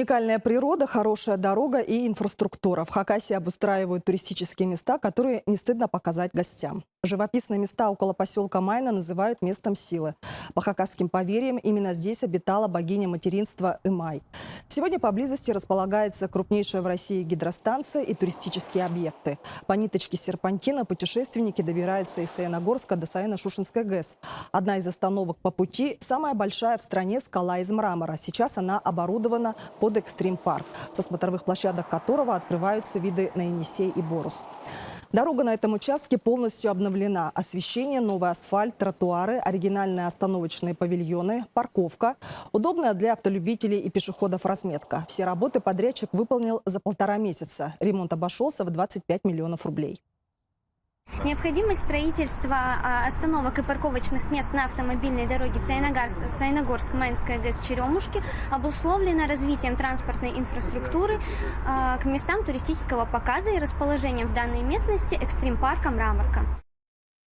Уникальная природа, хорошая дорога и инфраструктура. В Хакасии обустраивают туристические места, которые не стыдно показать гостям. Живописные места около поселка Майна называют местом силы. По хакасским поверьям, именно здесь обитала богиня материнства Имай. Сегодня поблизости располагается крупнейшая в России гидростанция и туристические объекты. По ниточке серпантина путешественники добираются из Саяногорска до Саяно-Шушенской ГЭС. Одна из остановок по пути – самая большая в стране скала из мрамора. Сейчас она оборудована под экстрим-парк, со смотровых площадок которого открываются виды на Енисей и Борус. Дорога на этом участке полностью обновлена. Освещение, новый асфальт, тротуары, оригинальные остановочные павильоны, парковка, удобная для автолюбителей и пешеходов разметка. Все работы подрядчик выполнил за 1,5 месяца. Ремонт обошелся в 25 миллионов рублей. Необходимость строительства остановок и парковочных мест на автомобильной дороге Саяногорск-Майнская ГЭС Черемушки обусловлена развитием транспортной инфраструктуры к местам туристического показа и расположением в данной местности экстрим-парка «Мраморка».